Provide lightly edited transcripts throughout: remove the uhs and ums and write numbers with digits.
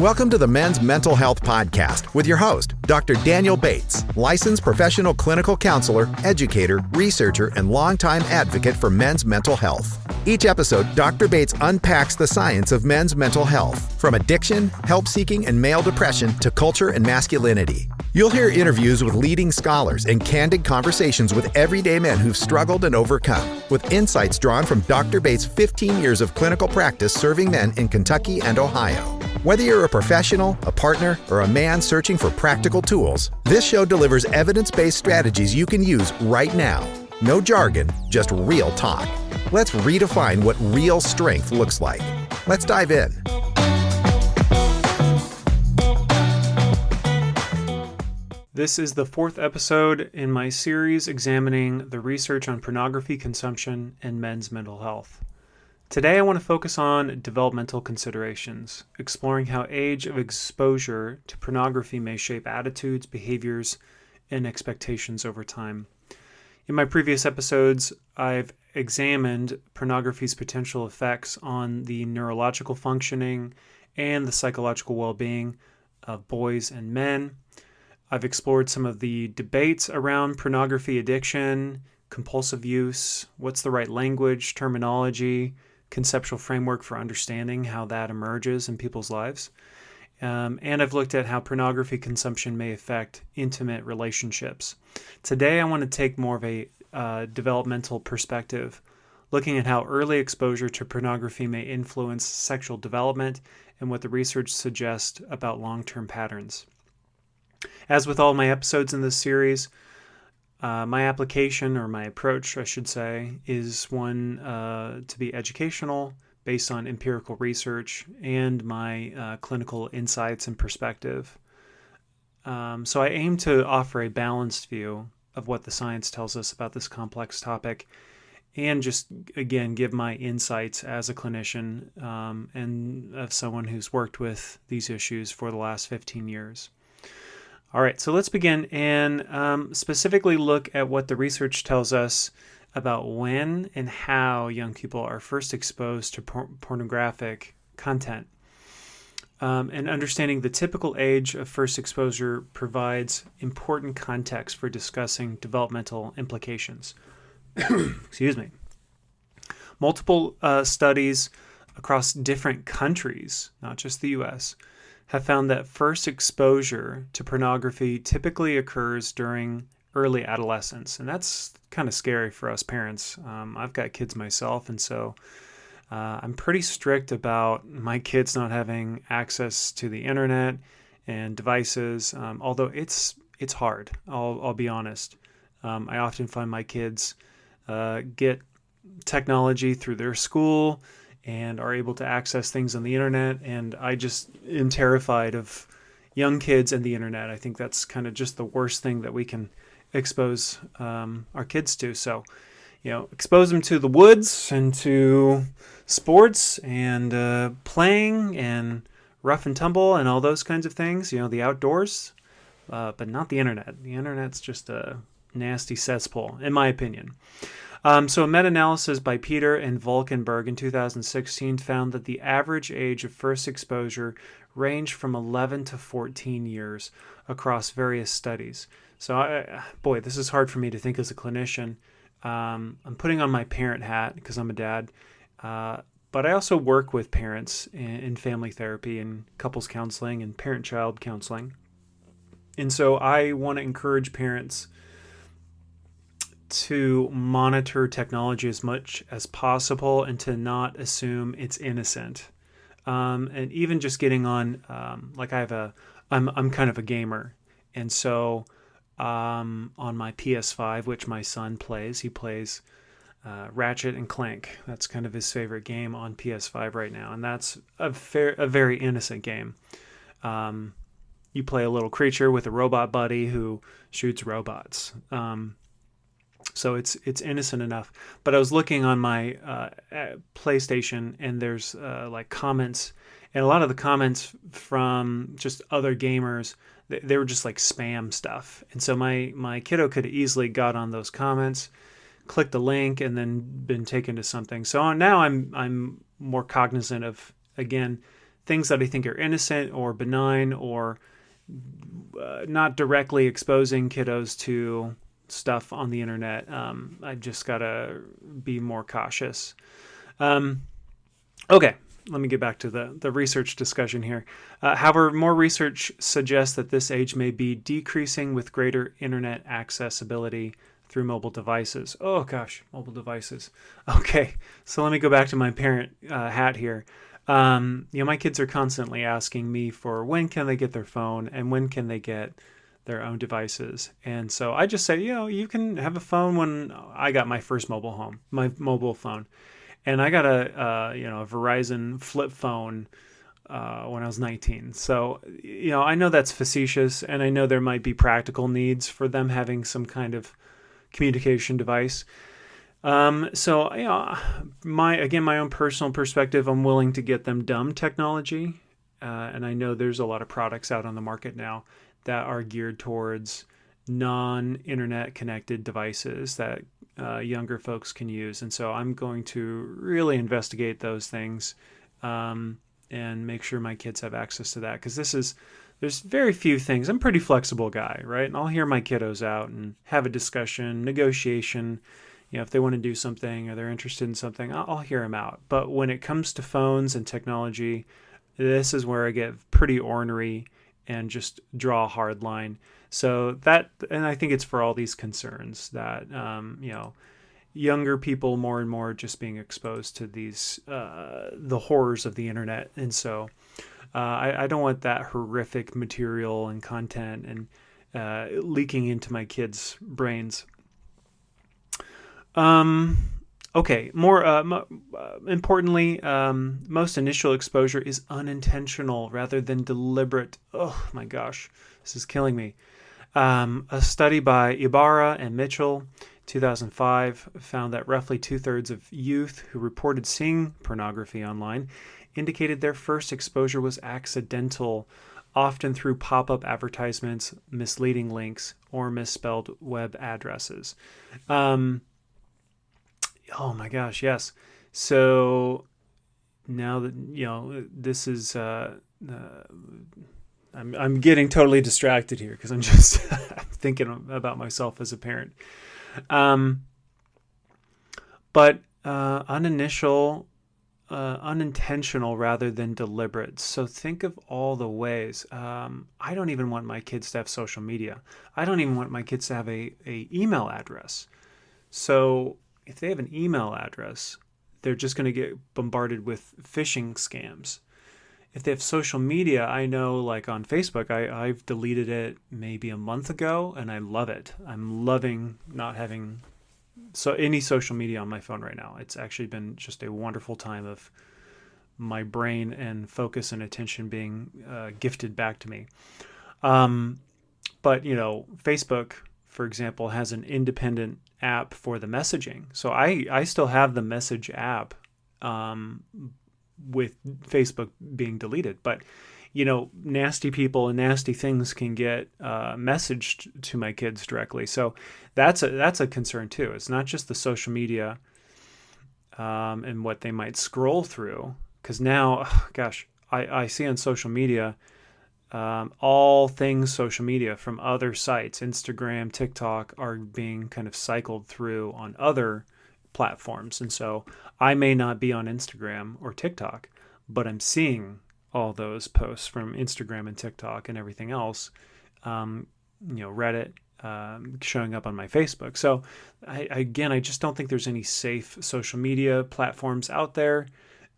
Welcome to the Men's Mental Health Podcast with your host, Dr. Daniel Bates, licensed professional clinical counselor, educator, researcher, and longtime advocate for men's mental health. Each episode, Dr. Bates unpacks the science of men's mental health, from addiction, help-seeking, and male depression to culture and masculinity. You'll hear interviews with leading scholars and candid conversations with everyday men who've struggled and overcome, with insights drawn from Dr. Bates' 15 years of clinical practice serving men in Kentucky and Ohio. Whether you're a professional, a partner, or a man searching for practical tools, this show delivers evidence-based strategies you can use right now. No jargon, just real talk. Let's redefine what real strength looks like. Let's dive in. This is the fourth episode in my series examining the research on pornography consumption and men's mental health. Today I want to focus on developmental considerations, exploring how age of exposure to pornography may shape attitudes, behaviors, and expectations over time. In my previous episodes, I've examined pornography's potential effects on the neurological functioning and the psychological well-being of boys and men. I've explored some of the debates around pornography addiction, compulsive use, what's the right language, terminology, conceptual framework for understanding how that emerges in people's lives. And I've looked at how pornography consumption may affect intimate relationships. Today, I want to take more of a developmental perspective, looking at how early exposure to pornography may influence sexual development and what the research suggests about long-term patterns. As with all my episodes in this series, my application, or my approach, I should say, is one to be educational, based on empirical research and my clinical insights and perspective. So I aim to offer a balanced view of what the science tells us about this complex topic, and just, again, give my insights as a clinician and as someone who's worked with these issues for the last 15 years. All right, so let's begin and specifically look at what the research tells us about when and how young people are first exposed to pornographic content. And understanding the typical age of first exposure provides important context for discussing developmental implications. Excuse me. Multiple studies across different countries, not just the U.S., have found that first exposure to pornography typically occurs during early adolescence. And that's kind of scary for us parents. I've got kids myself, and so I'm pretty strict about my kids not having access to the internet and devices, although it's hard, I'll be honest. I often find my kids get technology through their school and are able to access things on the internet, and I just am terrified of young kids and the internet. I think that's kind of just the worst thing that we can expose our kids to. So, expose them to the woods and to sports and playing and rough and tumble and all those kinds of things, the outdoors, but not the internet. The internet's just a nasty cesspool, in my opinion. So a meta-analysis by Peter and Valkenburg in 2016 found that the average age of first exposure ranged from 11 to 14 years across various studies. So, this is hard for me to think as a clinician. I'm putting on my parent hat because I'm a dad, but I also work with parents in family therapy and couples counseling and parent-child counseling. And so I want to encourage parents to monitor technology as much as possible and to not assume it's innocent. And even just getting on, I'm kind of a gamer. And so on my PS5, which my son plays, he plays Ratchet and Clank. That's kind of his favorite game on PS5 right now. And that's a very innocent game. You play a little creature with a robot buddy who shoots robots. So it's innocent enough. But I was looking on my PlayStation, and there's comments, and a lot of the comments from just other gamers, they were just like spam stuff. And so my kiddo could have easily got on those comments, clicked the link, and then been taken to something. So now I'm more cognizant of, again, things that I think are innocent or benign or not directly exposing kiddos to stuff on the internet. I just got to be more cautious. Okay, let me get back to the research discussion here. However, more research suggests that this age may be decreasing with greater internet accessibility through mobile devices. Oh gosh, mobile devices. Okay, so let me go back to my parent hat here. My kids are constantly asking me for when can they get their phone and when can they get their own devices. And so I just say, you can have a phone when I got my first mobile phone. And I got a Verizon flip phone when I was 19. So, I know that's facetious, and I know there might be practical needs for them having some kind of communication device. My own personal perspective, I'm willing to get them dumb technology. And I know there's a lot of products out on the market now that are geared towards non-internet connected devices that younger folks can use. And so I'm going to really investigate those things and make sure my kids have access to that. Because there's very few things. I'm a pretty flexible guy, right? And I'll hear my kiddos out and have a discussion, negotiation. If they want to do something or they're interested in something, I'll hear them out. But when it comes to phones and technology, this is where I get pretty ornery and just draw a hard line. So and I think it's for all these concerns that, younger people more and more just being exposed to these, the horrors of the internet. And so I don't want that horrific material and content and leaking into my kids' brains. Okay, more importantly, most initial exposure is unintentional rather than deliberate. Oh my gosh, this is killing me. A study by Ibarra and Mitchell, 2005, found that roughly 2/3 of youth who reported seeing pornography online indicated their first exposure was accidental, often through pop-up advertisements, misleading links, or misspelled web addresses. Oh my gosh, yes. So now that, this is, I'm getting totally distracted here because I'm just thinking about myself as a parent. But unintentional rather than deliberate. So think of all the ways. I don't even want my kids to have social media. I don't even want my kids to have a email address. So if they have an email address, they're just going to get bombarded with phishing scams. If they have social media, I know like on Facebook, I've deleted it maybe a month ago and I love it. I'm loving not having any social media on my phone right now. It's actually been just a wonderful time of my brain and focus and attention being gifted back to me. But, Facebook, for example, has an independent app for the messaging. So I still have the message app with Facebook being deleted. But, nasty people and nasty things can get messaged to my kids directly. So that's a concern too. It's not just the social media and what they might scroll through. Because now, I see on social media, all things social media from other sites, Instagram, TikTok, are being kind of cycled through on other platforms. And so I may not be on Instagram or TikTok, but I'm seeing all those posts from Instagram and TikTok and everything else, Reddit, showing up on my Facebook. So I just don't think there's any safe social media platforms out there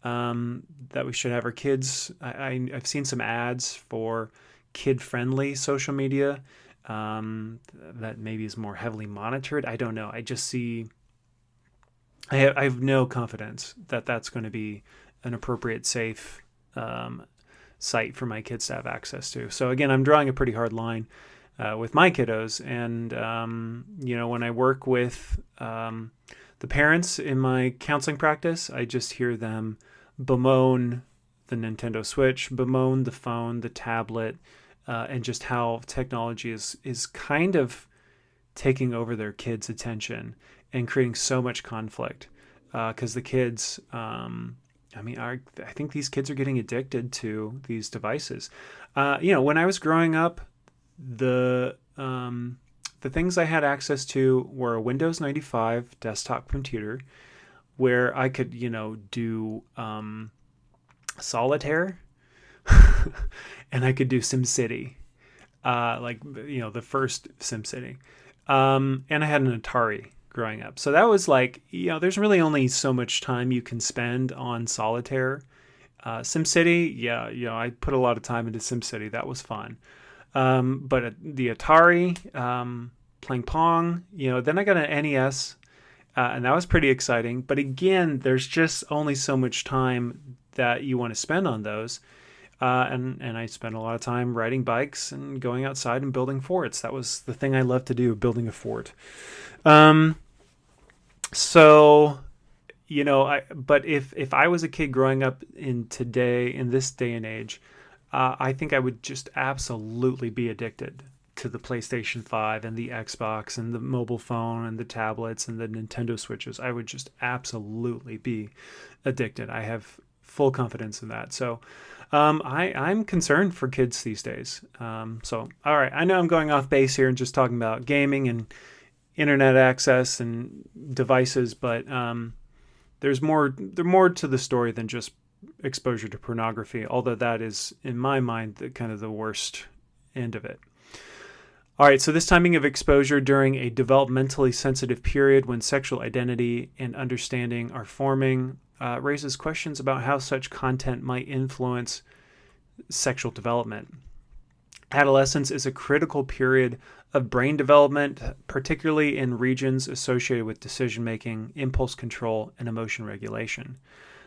that we should have our kids. I've seen some ads for kid-friendly social media that maybe is more heavily monitored. I don't know. I just see. I have no confidence that that's going to be an appropriate, safe site for my kids to have access to. So again, I'm drawing a pretty hard line with my kiddos, and when I work with the parents in my counseling practice, I just hear them bemoan the Nintendo Switch, bemoan the phone, the tablet, and just how technology is kind of taking over their kids' attention and creating so much conflict because the kids I think these kids are getting addicted to these devices. When I was growing up, the things I had access to were a Windows 95 desktop computer where I could, do solitaire and I could do SimCity, the first SimCity. And I had an Atari growing up. So that was like, there's really only so much time you can spend on solitaire. SimCity, I put a lot of time into SimCity. That was fun. But the Atari, playing Pong, then I got an NES, and that was pretty exciting. But again, there's just only so much time that you want to spend on those. And I spent a lot of time riding bikes and going outside and building forts. That was the thing I loved to do, building a fort. But if I was a kid growing up in this day and age, I think I would just absolutely be addicted to the PlayStation 5 and the Xbox and the mobile phone and the tablets and the Nintendo Switches. I would just absolutely be addicted. I have full confidence in that. So I'm concerned for kids these days. All right, I know I'm going off base here and just talking about gaming and internet access and devices, but there's more to the story than just exposure to pornography, although that is, in my mind, the worst end of it. All right, so this timing of exposure during a developmentally sensitive period when sexual identity and understanding are forming raises questions about how such content might influence sexual development. Adolescence is a critical period of brain development, particularly in regions associated with decision-making, impulse control, and emotion regulation.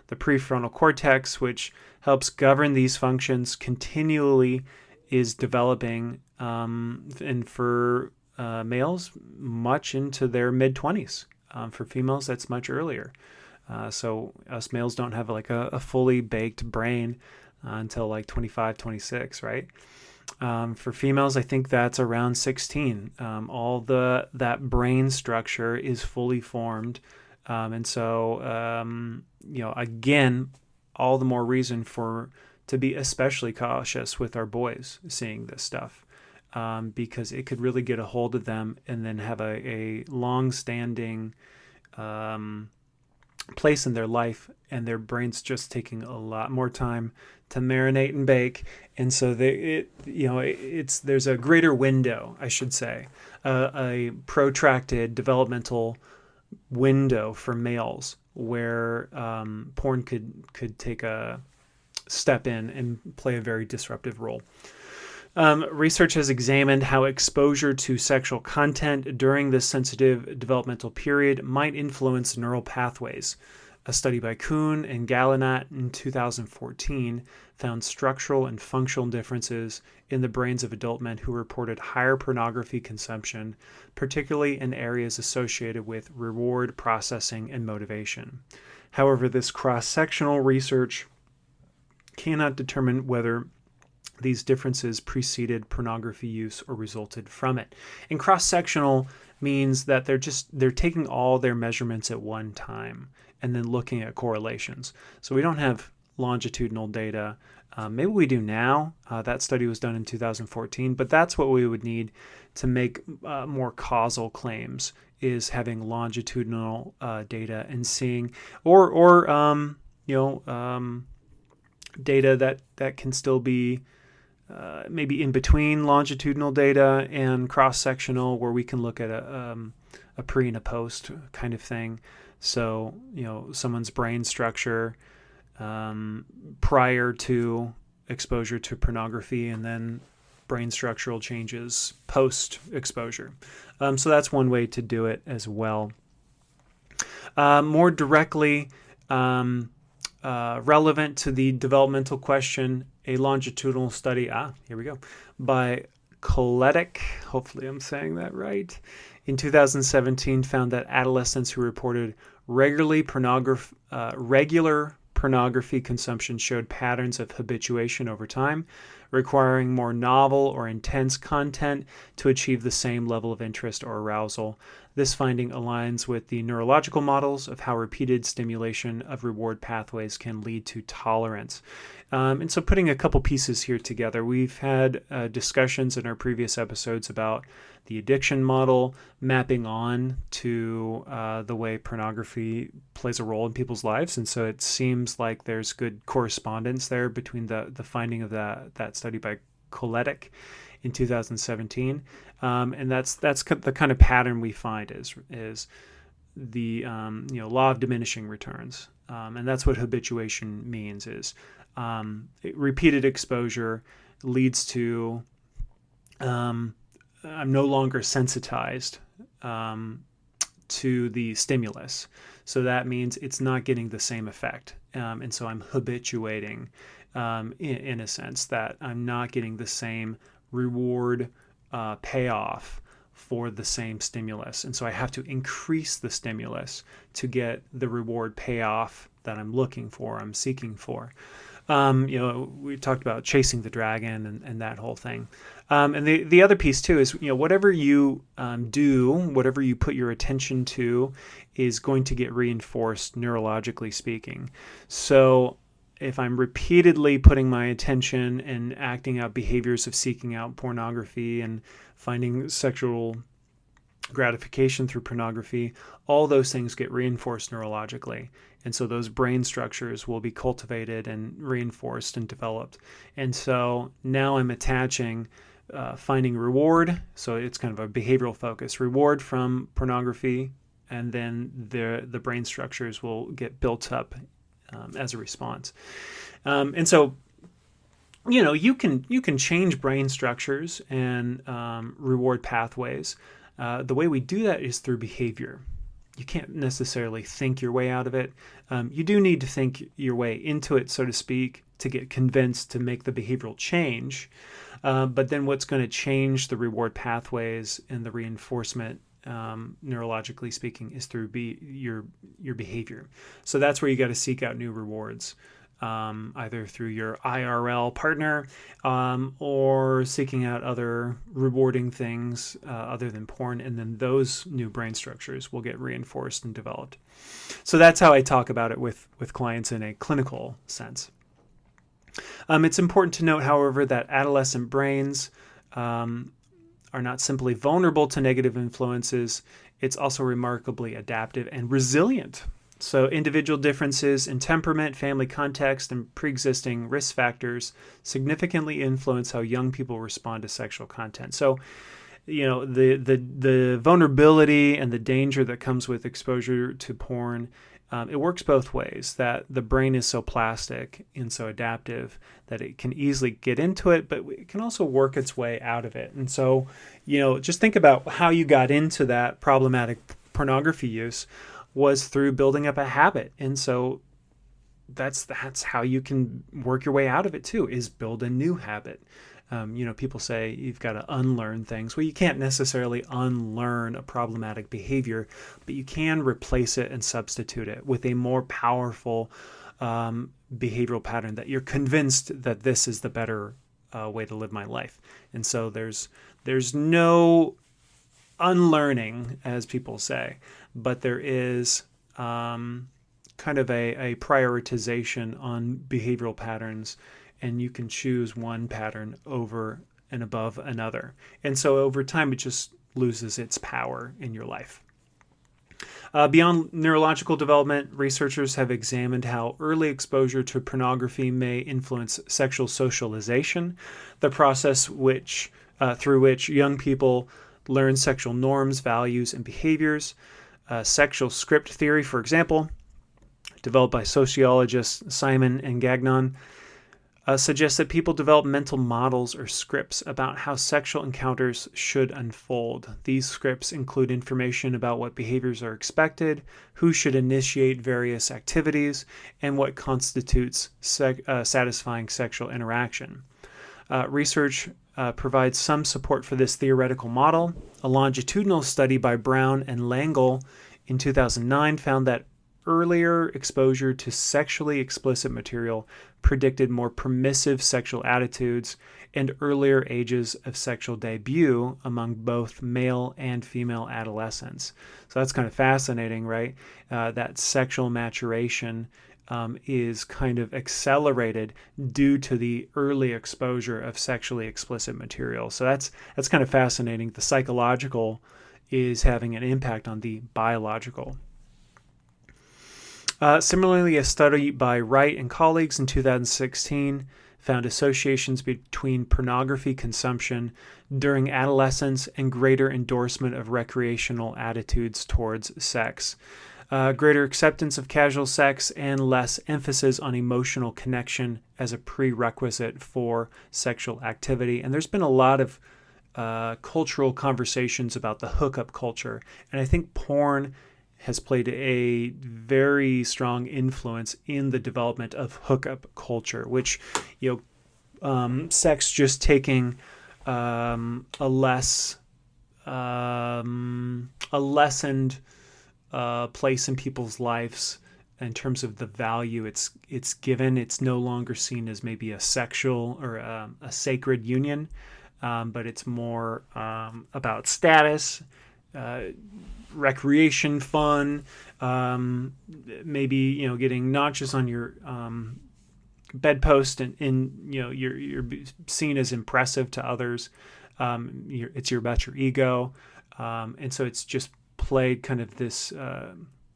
The prefrontal cortex, which helps govern these functions, continually is developing, and for males, much into their mid-20s. For females, that's much earlier. So us males don't have a fully baked brain until 25, 26, right? For females, I think that's around 16. All that brain structure is fully formed. And so, again, all the more reason to be especially cautious with our boys seeing this stuff, because it could really get a hold of them and then have a long-standing place in their life, and their brain's just taking a lot more time to marinate and bake. And so there's a greater window, I should say, a protracted developmental window for males where porn could take a step in and play a very disruptive role. Research has examined how exposure to sexual content during this sensitive developmental period might influence neural pathways. A study by Kuhn and Gallinat in 2014 found structural and functional differences in the brains of adult men who reported higher pornography consumption, particularly in areas associated with reward processing and motivation. However, this cross-sectional research cannot determine whether these differences preceded pornography use or resulted from it. And cross-sectional means that they're taking all their measurements at one time and then looking at correlations. So we don't have longitudinal data. Maybe we do now. That study was done in 2014, but that's what we would need to make more causal claims, is having longitudinal data and seeing, or data that can still be maybe in between longitudinal data and cross-sectional, where we can look at a pre and a post kind of thing. So, someone's brain structure prior to exposure to pornography, and then brain structural changes post-exposure. So that's one way to do it as well. More directly relevant to the developmental question, a longitudinal study, here we go, by Koletic, hopefully I'm saying that right, in 2017 found that adolescents who reported regular pornography consumption showed patterns of habituation over time, requiring more novel or intense content to achieve the same level of interest or arousal. This finding aligns with the neurological models of how repeated stimulation of reward pathways can lead to tolerance. And so putting a couple pieces here together, we've had discussions in our previous episodes about the addiction model mapping on to the way pornography plays a role in people's lives. And so it seems like there's good correspondence there between the finding of that study by Koletic in 2017. And that's the kind of pattern we find is the law of diminishing returns. And that's what habituation means is repeated exposure leads to I'm no longer sensitized to the stimulus. So that means it's not getting the same effect. And so I'm habituating in a sense that I'm not getting the same reward payoff for the same stimulus. And so I have to increase the stimulus to get the reward payoff that I'm looking for, I'm seeking for. We talked about chasing the dragon and that whole thing. And the other piece too is, whatever you do, whatever you put your attention to is going to get reinforced neurologically speaking. So if I'm repeatedly putting my attention and acting out behaviors of seeking out pornography and finding sexual gratification through pornography, all those things get reinforced neurologically. And so those brain structures will be cultivated and reinforced and developed. And so now I'm attaching finding reward. So it's kind of a behavioral focus, reward from pornography, and then the brain structures will get built up as a response. And so, you can change brain structures and reward pathways. The way we do that is through behavior. You can't necessarily think your way out of it. You do need to think your way into it, so to speak, to get convinced to make the behavioral change. But then what's going to change the reward pathways and the reinforcement, neurologically speaking, is through your behavior. So that's where you got to seek out new rewards. Either through your IRL partner or seeking out other rewarding things other than porn, and then those new brain structures will get reinforced and developed. So that's how I talk about it with clients in a clinical sense. It's important to note, however, that adolescent brains are not simply vulnerable to negative influences, it's also remarkably adaptive and resilient. So individual differences in temperament, family context, and pre-existing risk factors significantly influence how young people respond to sexual content. So, the vulnerability and the danger that comes with exposure to porn, it works both ways, that the brain is so plastic and so adaptive that it can easily get into it, but it can also work its way out of it. And so, just think about how you got into that problematic pornography use was through building up a habit. And so that's how you can work your way out of it too, is build a new habit. People say you've got to unlearn things. Well, you can't necessarily unlearn a problematic behavior, but you can replace it and substitute it with a more powerful behavioral pattern that you're convinced that this is the better way to live my life. And so there's no unlearning, as people say, but there is kind of a prioritization on behavioral patterns, and you can choose one pattern over and above another. And so over time, it just loses its power in your life. Beyond neurological development, researchers have examined how early exposure to pornography may influence sexual socialization, the process through which young people learn sexual norms, values, and behaviors. Sexual script theory, for example, developed by sociologists Simon and Gagnon, suggests that people develop mental models or scripts about how sexual encounters should unfold. These scripts include information about what behaviors are expected, who should initiate various activities, and what constitutes satisfying sexual interaction. Research provides some support for this theoretical model. A longitudinal study by Brown and Langle in 2009 found that earlier exposure to sexually explicit material predicted more permissive sexual attitudes and earlier ages of sexual debut among both male and female adolescents. So that's kind of fascinating, right? That sexual maturation is kind of accelerated due to the early exposure of sexually explicit material. So that's kind of fascinating. The psychological is having an impact on the biological. Similarly, a study by Wright and colleagues in 2016 found associations between pornography consumption during adolescence and greater endorsement of recreational attitudes towards sex. Greater acceptance of casual sex and less emphasis on emotional connection as a prerequisite for sexual activity. And there's been a lot of cultural conversations about the hookup culture. And I think porn has played a very strong influence in the development of hookup culture, which, sex just taking a lessened place in people's lives in terms of the value it's given. It's no longer seen as maybe a sexual or a sacred union, but it's more about status, recreation, fun, maybe getting notches on your bedpost, and you're seen as impressive to others. It's about your ego, and so it's just played kind of this.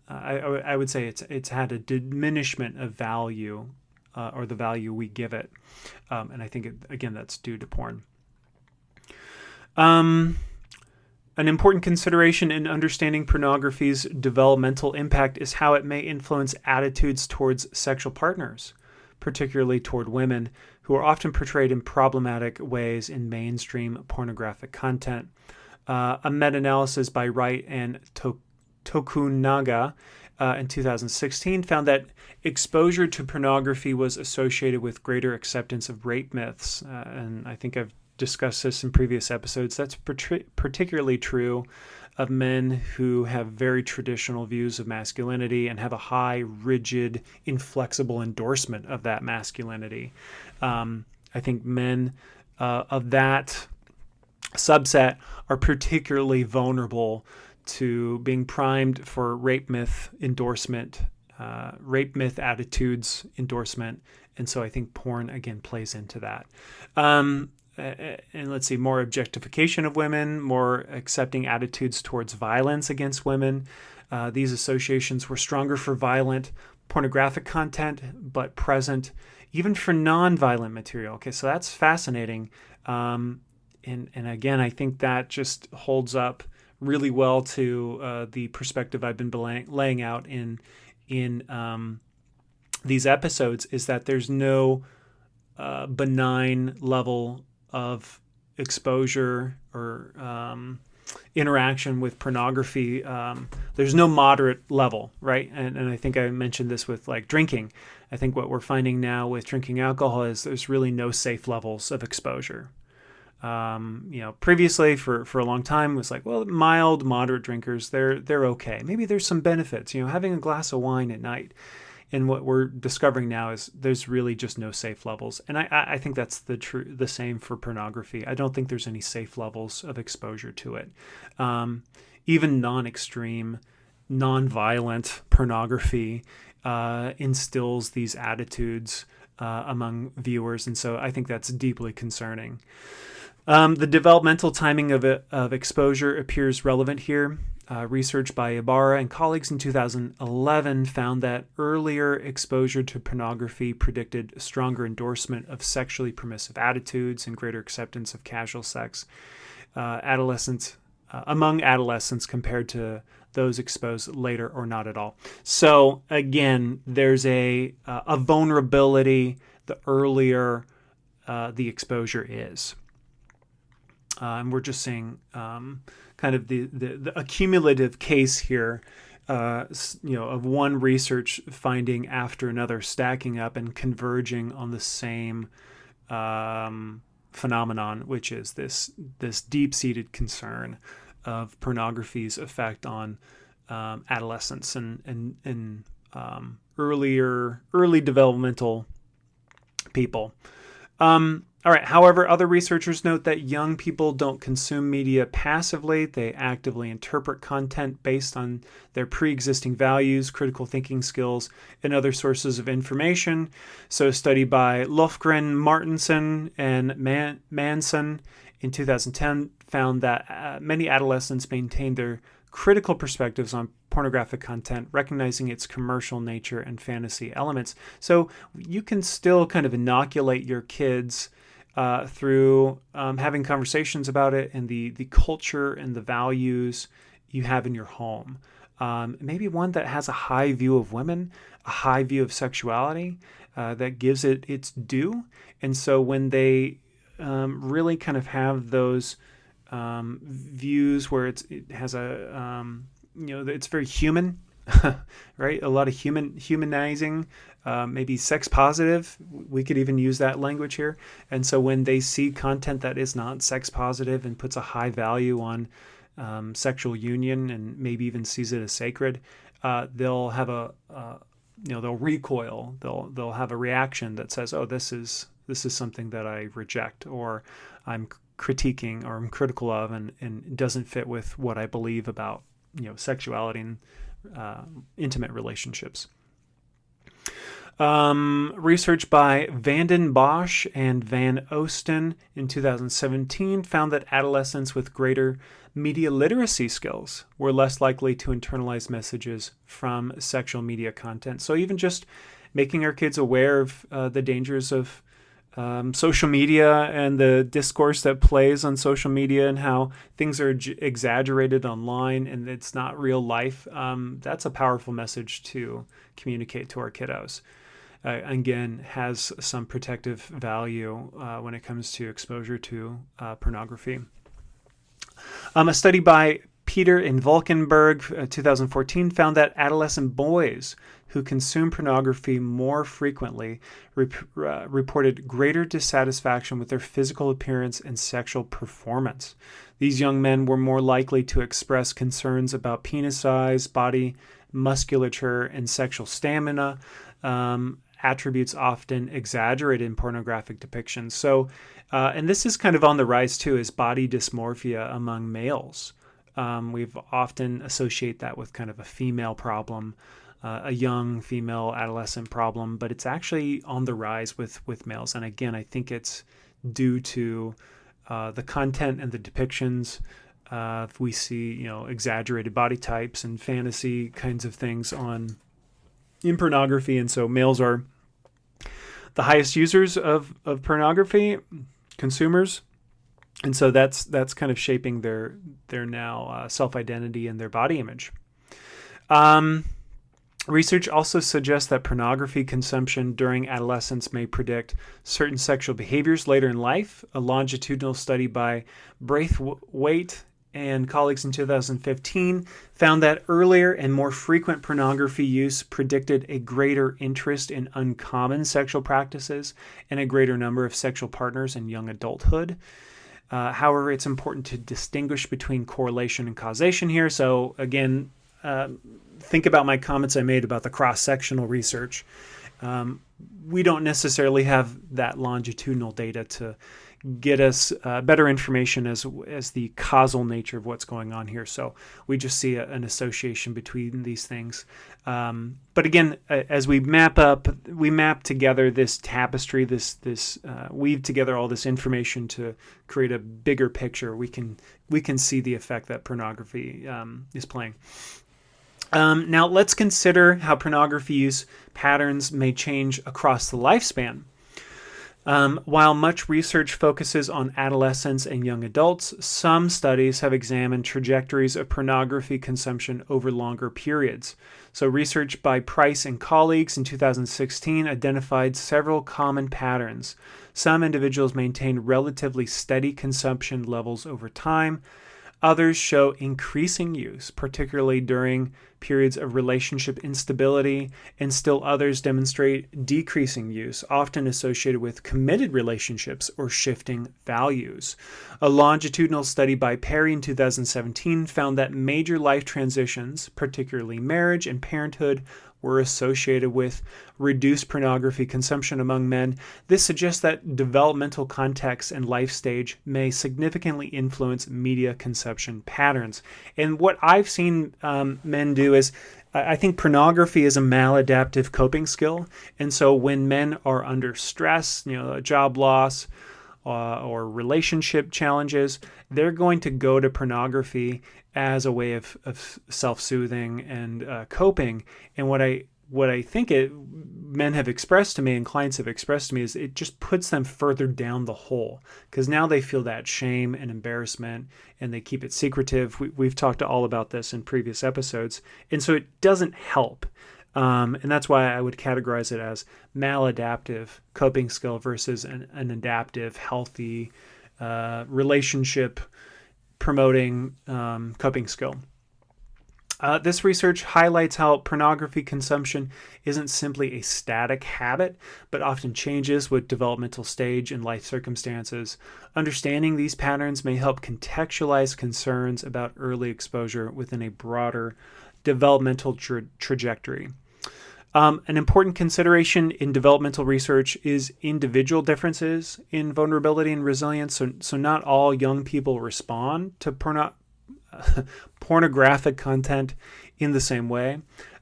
I would say it's had a diminishment of value, or the value we give it, and I think again that's due to porn. An important consideration in understanding pornography's developmental impact is how it may influence attitudes towards sexual partners, particularly toward women, who are often portrayed in problematic ways in mainstream pornographic content. A meta-analysis by Wright and Tokunaga in 2016 found that exposure to pornography was associated with greater acceptance of rape myths. And I think I've discussed this in previous episodes. That's particularly true of men who have very traditional views of masculinity and have a high, rigid, inflexible endorsement of that masculinity. I think men of that subset are particularly vulnerable to being primed for rape myth endorsement, rape myth attitudes endorsement. And so I think porn, again, plays into that. And let's see, more objectification of women, more accepting attitudes towards violence against women. These associations were stronger for violent pornographic content, but present even for non-violent material. Okay, so that's fascinating. And again, I think that just holds up really well to the perspective I've been laying out in these episodes, is that there's no benign level of exposure or interaction with pornography. There's no moderate level, right? And I think I mentioned this with like drinking. I think what we're finding now with drinking alcohol is there's really no safe levels of exposure. Previously for a long time it was like, well, mild, moderate drinkers, they're okay. Maybe there's some benefits, having a glass of wine at night. And what we're discovering now is there's really just no safe levels. And I think that's the same for pornography. I don't think there's any safe levels of exposure to it. Even non-extreme, non-violent pornography instills these attitudes among viewers. And so I think that's deeply concerning. The developmental timing of exposure appears relevant here. Research by Ibarra and colleagues in 2011 found that earlier exposure to pornography predicted stronger endorsement of sexually permissive attitudes and greater acceptance of casual sex among adolescents compared to those exposed later or not at all. So again, there's a vulnerability the earlier the exposure is. And we're just seeing kind of the accumulative case here, of one research finding after another stacking up and converging on the same phenomenon, which is this deep-seated concern of pornography's effect on adolescence and early developmental people. All right. However, other researchers note that young people don't consume media passively. They actively interpret content based on their pre-existing values, critical thinking skills, and other sources of information. So a study by Lofgren, Martinson, and Manson in 2010 found that many adolescents maintain their critical perspectives on pornographic content, recognizing its commercial nature and fantasy elements. So you can still kind of inoculate your kids through having conversations about it and the culture and the values you have in your home. Maybe one that has a high view of women, a high view of sexuality, that gives it its due. And so when they really kind of have those views where it has a, it's very human, right? A lot of humanizing, maybe sex positive. We could even use that language here. And so when they see content that is not sex positive and puts a high value on sexual union and maybe even sees it as sacred, they'll have they'll recoil. They'll have a reaction that says, "Oh, this is something that I reject, or I'm critiquing, or I'm critical of, and doesn't fit with what I believe about sexuality and intimate relationships." Research by Vanden Bosch and Van Oosten in 2017 found that adolescents with greater media literacy skills were less likely to internalize messages from sexual media content. So even just making our kids aware of the dangers of social media and the discourse that plays on social media and how things are exaggerated online and it's not real life, that's a powerful message to communicate to our kiddos. Again, has some protective value when it comes to exposure to pornography. A study by Peter and Valkenburg, 2014, found that adolescent boys who consume pornography more frequently reported greater dissatisfaction with their physical appearance and sexual performance. These young men were more likely to express concerns about penis size, body musculature, and sexual stamina, attributes often exaggerated in pornographic depictions. So, and this is kind of on the rise too, is body dysmorphia among males. We've often associate that with kind of a female problem, a young female adolescent problem, but it's actually on the rise with males. And again, I think it's due to the content and the depictions. If we see, exaggerated body types and fantasy kinds of things in pornography, and so males are the highest users of pornography, consumers. And so that's kind of shaping their now self-identity and their body image. Research also suggests that pornography consumption during adolescence may predict certain sexual behaviors later in life. A longitudinal study by Braithwaite and colleagues in 2015 found that earlier and more frequent pornography use predicted a greater interest in uncommon sexual practices and a greater number of sexual partners in young adulthood. However, it's important to distinguish between correlation and causation here. So again, think about my comments I made about the cross-sectional research. We don't necessarily have that longitudinal data to get us better information as the causal nature of what's going on here. So we just see an association between these things. But again, as we map together this tapestry, this weave together all this information to create a bigger picture. We can see the effect that pornography is playing. Now let's consider how pornography use patterns may change across the lifespan. While much research focuses on adolescents and young adults, some studies have examined trajectories of pornography consumption over longer periods. So research by Price and colleagues in 2016 identified several common patterns. Some individuals maintain relatively steady consumption levels over time. Others show increasing use, particularly during periods of relationship instability, and still others demonstrate decreasing use, often associated with committed relationships or shifting values. A longitudinal study by Perry in 2017 found that major life transitions, particularly marriage and parenthood, were associated with reduced pornography consumption among men. This suggests that developmental context and life stage may significantly influence media consumption patterns. And what I've seen men do is, I think pornography is a maladaptive coping skill. And so when men are under stress, a job loss, or relationship challenges, they're going to go to pornography as a way of self-soothing and coping. And what I think men have expressed to me and clients have expressed to me is it just puts them further down the hole, because now they feel that shame and embarrassment and they keep it secretive. We've talked all about this in previous episodes. And so it doesn't help. And that's why I would categorize it as maladaptive coping skill versus an adaptive, healthy, relationship promoting coping skill. This research highlights how pornography consumption isn't simply a static habit, but often changes with developmental stage and life circumstances. Understanding these patterns may help contextualize concerns about early exposure within a broader developmental trajectory. An important consideration in developmental research is individual differences in vulnerability and resilience. So not all young people respond to pornographic content in the same way,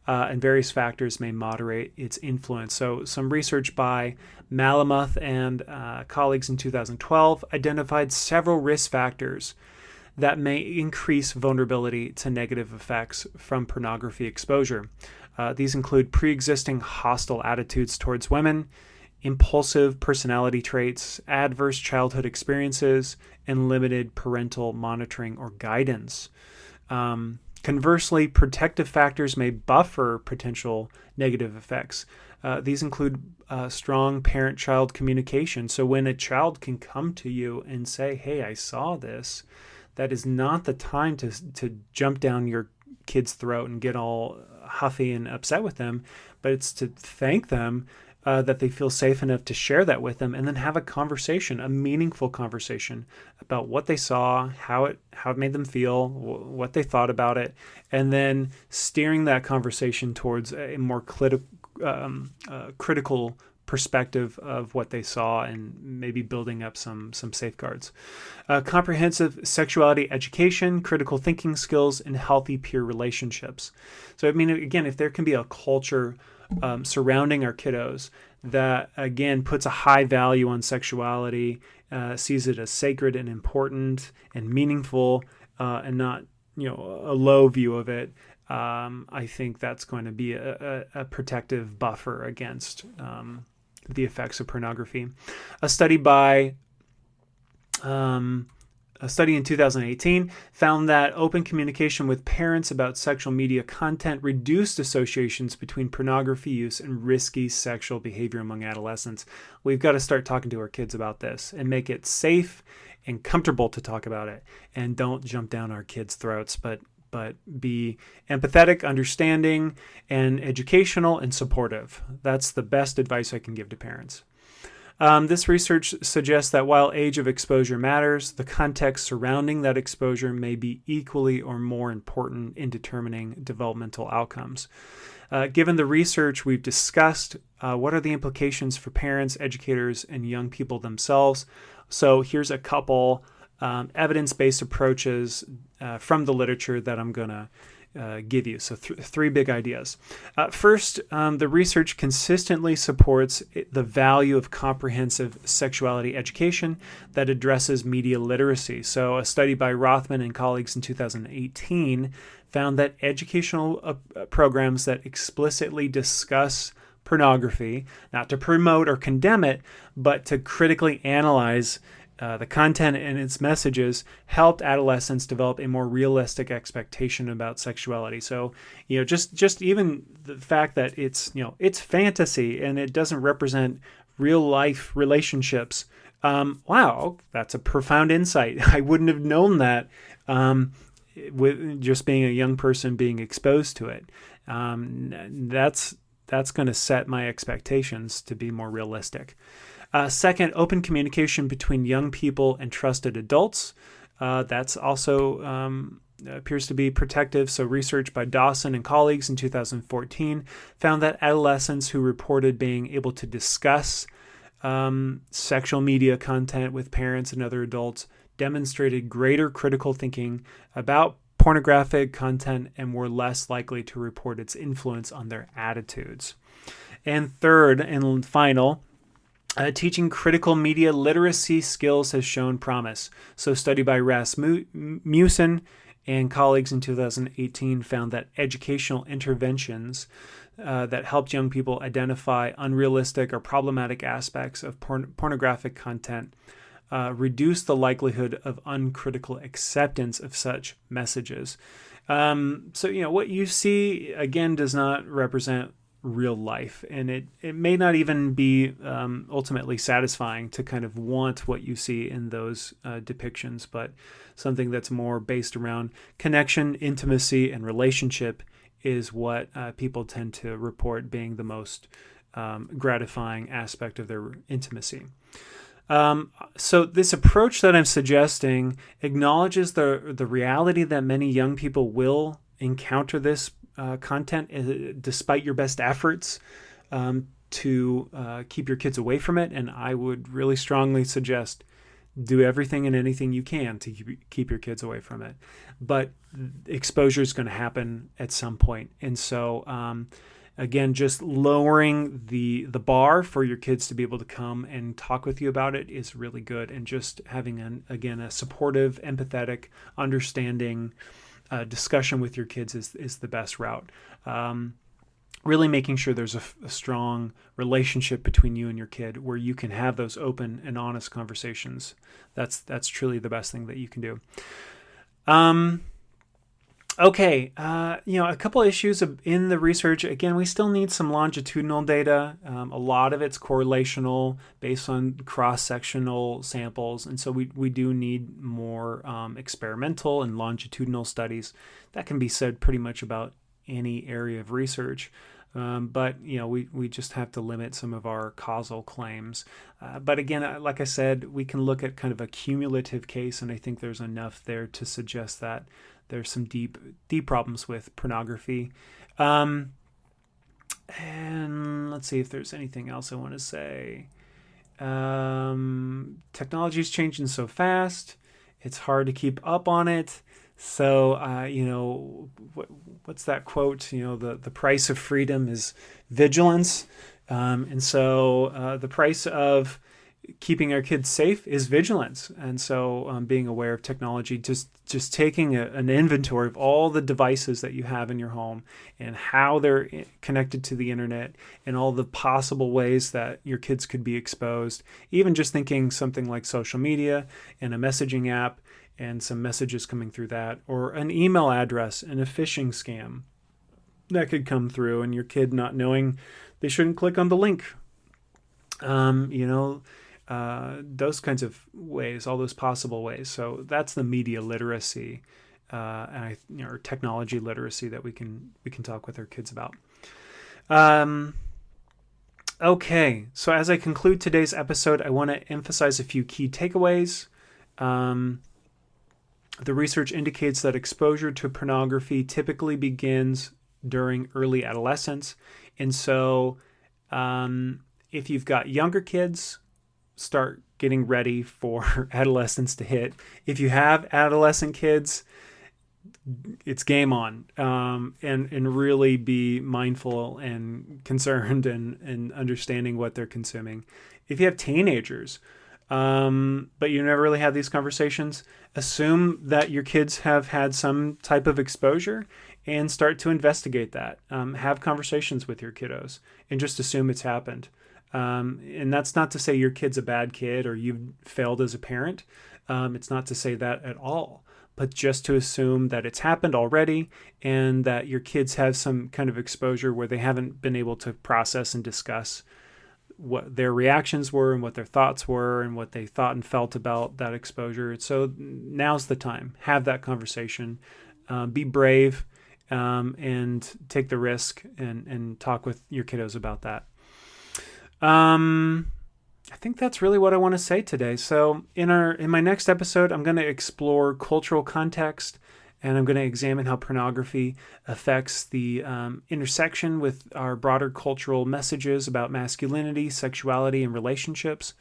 and various factors may moderate its influence. So some research by Malamuth and colleagues in 2012 identified several risk factors that may increase vulnerability to negative effects from pornography exposure. These include pre-existing hostile attitudes towards women, impulsive personality traits, adverse childhood experiences, and limited parental monitoring or guidance. Conversely, protective factors may buffer potential negative effects. These include strong parent-child communication. So when a child can come to you and say, "Hey, I saw this," that is not the time to jump down your kid's throat and get all huffy and upset with them, but it's to thank them that they feel safe enough to share that with them, and then have a conversation, a meaningful conversation about what they saw, how it made them feel, what they thought about it, and then steering that conversation towards a more critical perspective of what they saw, and maybe building up some safeguards. Comprehensive sexuality education, critical thinking skills, and healthy peer relationships. So, I mean, again, if there can be a culture surrounding our kiddos that, again, puts a high value on sexuality, sees it as sacred and important and meaningful, and not, a low view of it, I think that's going to be a protective buffer against the effects of pornography. A study in 2018 found that open communication with parents about sexual media content reduced associations between pornography use and risky sexual behavior among adolescents. We've got to start talking to our kids about this and make it safe and comfortable to talk about it. And don't jump down our kids' throats, but be empathetic, understanding, and educational and supportive. That's the best advice I can give to parents. This research suggests that while age of exposure matters, the context surrounding that exposure may be equally or more important in determining developmental outcomes. Given the research we've discussed, what are the implications for parents, educators, and young people themselves? So here's a couple evidence-based approaches from the literature that I'm going to give you. So three big ideas. First, the research consistently supports the value of comprehensive sexuality education that addresses media literacy. So a study by Rothman and colleagues in 2018 found that educational programs that explicitly discuss pornography, not to promote or condemn it, but to critically analyze the content and its messages, helped adolescents develop a more realistic expectation about sexuality. So, just even the fact that it's fantasy and it doesn't represent real life relationships. Wow, that's a profound insight. I wouldn't have known that with just being a young person being exposed to it. That's going to set my expectations to be more realistic. Second, open communication between young people and trusted adults. That's also appears to be protective. So research by Dawson and colleagues in 2014 found that adolescents who reported being able to discuss sexual media content with parents and other adults demonstrated greater critical thinking about pornographic content and were less likely to report its influence on their attitudes. And third and final, teaching critical media literacy skills has shown promise. So a study by Rasmussen and colleagues in 2018 found that educational interventions that helped young people identify unrealistic or problematic aspects of pornographic content reduce the likelihood of uncritical acceptance of such messages. So, what you see, again, does not represent real life. And it may not even be ultimately satisfying to kind of want what you see in those depictions, but something that's more based around connection, intimacy, and relationship is what people tend to report being the most gratifying aspect of their intimacy. So this approach that I'm suggesting acknowledges the reality that many young people will encounter this content despite your best efforts to keep your kids away from it. And I would really strongly suggest do everything and anything you can to keep your kids away from it. But exposure is going to happen at some point. And so, again, just lowering the bar for your kids to be able to come and talk with you about it is really good. And just having, a supportive, empathetic, understanding discussion with your kids is the best route. Really making sure there's a strong relationship between you and your kid where you can have those open and honest conversations. That's truly the best thing that you can do. Okay, a couple issues in the research. Again, we still need some longitudinal data. A lot of it's correlational based on cross-sectional samples, and so we do need more experimental and longitudinal studies. That can be said pretty much about any area of research. But we just have to limit some of our causal claims. But again, like I said, we can look at kind of a cumulative case, and I think there's enough there to suggest that there's some deep problems with pornography. And let's see if there's anything else I want to say. Technology is changing so fast; it's hard to keep up on it. So, what's that quote? The price of freedom is vigilance. And so the price of keeping our kids safe is vigilance. And so being aware of technology, just taking an inventory of all the devices that you have in your home and how they're connected to the internet and all the possible ways that your kids could be exposed. Even just thinking something like social media and a messaging app and some messages coming through that, or an email address and a phishing scam that could come through, and your kid not knowing they shouldn't click on the link. Those kinds of ways, all those possible ways. So that's the media literacy or technology literacy that we can talk with our kids about. Okay, so as I conclude today's episode, I want to emphasize a few key takeaways. The research indicates that exposure to pornography typically begins during early adolescence. And so if you've got younger kids, start getting ready for adolescence to hit. If you have adolescent kids, it's game on. And really be mindful and concerned and understanding what they're consuming. If you have teenagers, but you never really had these conversations, assume that your kids have had some type of exposure and start to investigate that. Have conversations with your kiddos and just assume it's happened. And that's not to say your kid's a bad kid or you've failed as a parent. It's not to say that at all, but just to assume that it's happened already and that your kids have some kind of exposure where they haven't been able to process and discuss what their reactions were and what their thoughts were and what they thought and felt about that exposure. So now's the time. Have that conversation. Be brave and take the risk and talk with your kiddos about that. I think that's really what I want to say today. So in my next episode, I'm going to explore cultural context and I'm going to examine how pornography affects the intersection with our broader cultural messages about masculinity, sexuality, and relationships.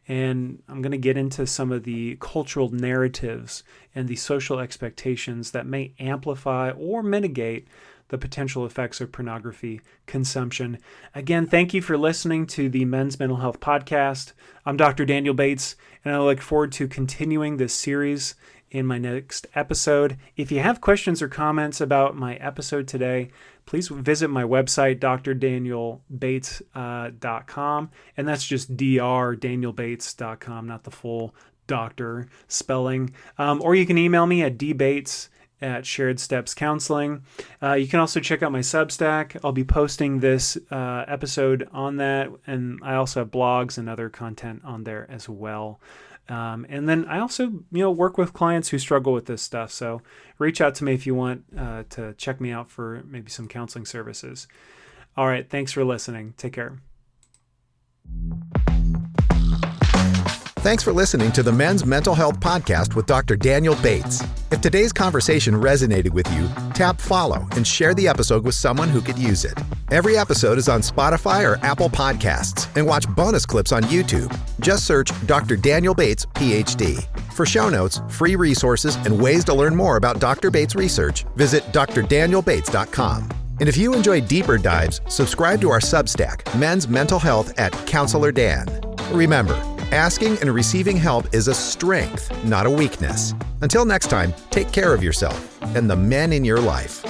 And I'm going to get into some of the cultural narratives and the social expectations that may amplify or mitigate the potential effects of pornography consumption. Again, thank you for listening to the Men's Mental Health Podcast. I'm Dr. Daniel Bates, and I look forward to continuing this series in my next episode. If you have questions or comments about my episode today, please visit my website, drdanielbates.com, and that's just drdanielbates.com, not the full doctor spelling. Or you can email me at dbates@Shared Steps Counseling. You can also check out my Substack. I'll be posting this episode on that, and I also have blogs and other content on there as well. And then I also, work with clients who struggle with this stuff. So reach out to me if you want to check me out for maybe some counseling services. All right. Thanks for listening. Take care. Thanks for listening to the Men's Mental Health Podcast with Dr. Daniel Bates. If today's conversation resonated with you, tap follow and share the episode with someone who could use it. Every episode is on Spotify or Apple Podcasts, and watch bonus clips on YouTube. Just search Dr. Daniel Bates, PhD. For show notes, free resources, and ways to learn more about Dr. Bates' research, visit drdanielbates.com. And if you enjoy deeper dives, subscribe to our Substack, Men's Mental Health at Counselor Dan. Remember, asking and receiving help is a strength, not a weakness. Until next time, take care of yourself and the men in your life.